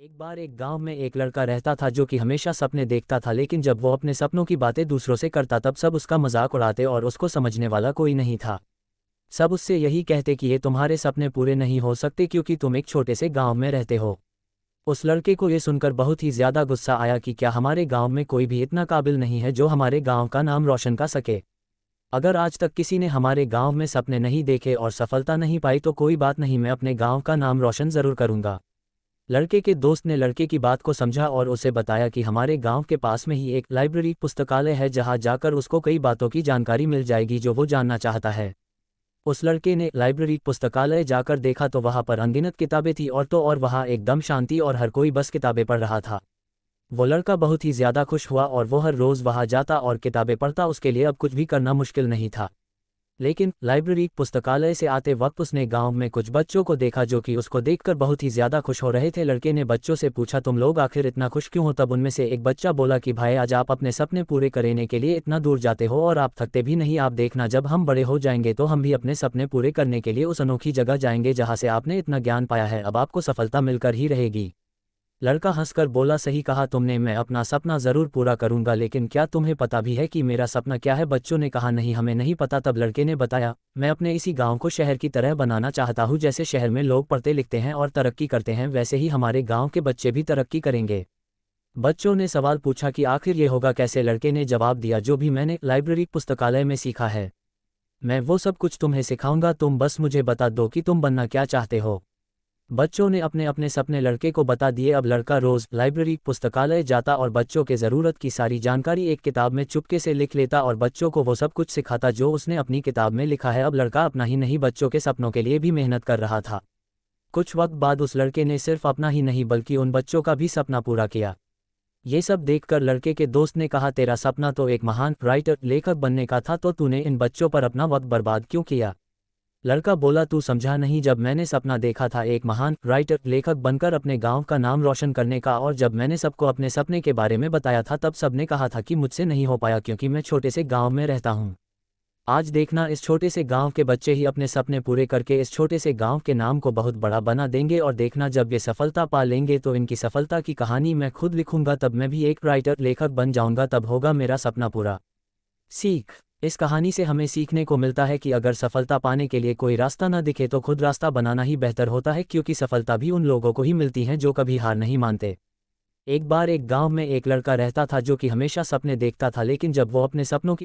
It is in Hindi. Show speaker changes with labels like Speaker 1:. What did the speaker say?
Speaker 1: एक बार एक गांव में एक लड़का रहता था जो कि हमेशा सपने देखता था, लेकिन जब वो अपने सपनों की बातें दूसरों से करता तब सब उसका मजाक उड़ाते और उसको समझने वाला कोई नहीं था। सब उससे यही कहते कि ये तुम्हारे सपने पूरे नहीं हो सकते क्योंकि तुम एक छोटे से गांव में रहते हो। उस लड़के को ये सुनकर बहुत ही ज्यादा गुस्सा आया कि क्या हमारे गांव में कोई भी इतना काबिल नहीं है जो हमारे गांव का नाम रोशन कर सके। अगर आज तक किसी ने हमारे गांव में सपने नहीं देखे और सफलता नहीं पाई तो कोई बात नहीं, मैं अपने गांव का नाम रोशन जरूर करूंगा। लड़के के दोस्त ने लड़के की बात को समझा और उसे बताया कि हमारे गांव के पास में ही एक लाइब्रेरी पुस्तकालय है जहां जाकर उसको कई बातों की जानकारी मिल जाएगी जो वो जानना चाहता है। उस लड़के ने लाइब्रेरी पुस्तकालय जाकर देखा तो वहां पर अनगिनत किताबें थी और तो और वहां एकदम शांति और हर कोई बस किताबें पढ़ रहा था। वो लड़का बहुत ही ज्यादा खुश हुआ और वो हर रोज वहां जाता और किताबें पढ़ता, उसके लिए अब कुछ भी करना मुश्किल नहीं था। लेकिन लाइब्रेरी पुस्तकालय से आते वक्त उसने गांव में कुछ बच्चों को देखा जो कि उसको देखकर बहुत ही ज्यादा खुश हो रहे थे। लड़के ने बच्चों से पूछा, तुम लोग आखिर इतना खुश क्यों हो? तब उनमें से एक बच्चा बोला कि भाई, आज आप अपने सपने पूरे करने के लिए इतना दूर जाते हो और आप थकते भी नहीं। आप देखना, जब हम बड़े हो जाएंगे तो हम भी अपने सपने पूरे करने के लिए उस अनोखी जगह जाएंगे जहां से आपने इतना ज्ञान पाया है। अब आपको सफलता मिलकर ही रहेगी। लड़का हंसकर बोला, सही कहा तुमने, मैं अपना सपना जरूर पूरा करूंगा, लेकिन क्या तुम्हें पता भी है कि मेरा सपना क्या है? बच्चों ने कहा, नहीं हमें नहीं पता। तब लड़के ने बताया, मैं अपने इसी गांव को शहर की तरह बनाना चाहता हूं। जैसे शहर में लोग पढ़ते लिखते हैं और तरक्की करते हैं, वैसे ही हमारे गांव के बच्चे भी तरक्की करेंगे। बच्चों ने सवाल पूछा कि आखिर ये होगा कैसे? लड़के ने जवाब दिया, जो भी मैंने लाइब्रेरी पुस्तकालय में सीखा है मैं वो सब कुछ तुम्हें सिखाऊंगा, तुम बस मुझे बता दो कि तुम बनना क्या चाहते हो। बच्चों ने अपने अपने सपने लड़के को बता दिए। अब लड़का रोज लाइब्रेरी पुस्तकालय जाता और बच्चों के ज़रूरत की सारी जानकारी एक किताब में चुपके से लिख लेता और बच्चों को वो सब कुछ सिखाता जो उसने अपनी किताब में लिखा है। अब लड़का अपना ही नहीं, बच्चों के सपनों के लिए भी मेहनत कर रहा था। कुछ वक्त बाद उस लड़के ने सिर्फ अपना ही नहीं बल्कि उन बच्चों का भी सपना पूरा किया। ये सब देखकर लड़के के दोस्त ने कहा, तेरा सपना तो एक महान राइटर लेखक बनने का था, तो तूने इन बच्चों पर अपना वक्त बर्बाद क्यों किया? लड़का बोला, तू समझा नहीं, जब मैंने सपना देखा था एक महान राइटर लेखक बनकर अपने गांव का नाम रोशन करने का, और जब मैंने सबको अपने सपने के बारे में बताया था तब सबने कहा था कि मुझसे नहीं हो पाया क्योंकि मैं छोटे से गांव में रहता हूं। आज देखना, इस छोटे से गांव के बच्चे ही अपने सपने पूरे करके इस छोटे से गांव के नाम को बहुत बड़ा बना देंगे। और देखना, जब ये सफलता पा लेंगे तो इनकी सफलता की कहानी मैं खुद लिखूंगा, तब मैं भी एक राइटर लेखक बन जाऊंगा, तब होगा मेरा सपना पूरा। सीख, इस कहानी से हमें सीखने को मिलता है कि अगर सफलता पाने के लिए कोई रास्ता न दिखे तो खुद रास्ता बनाना ही बेहतर होता है, क्योंकि सफलता भी उन लोगों को ही मिलती है जो कभी हार नहीं मानते। एक बार एक गांव में एक लड़का रहता था जो कि हमेशा सपने देखता था, लेकिन जब वो अपने सपनों की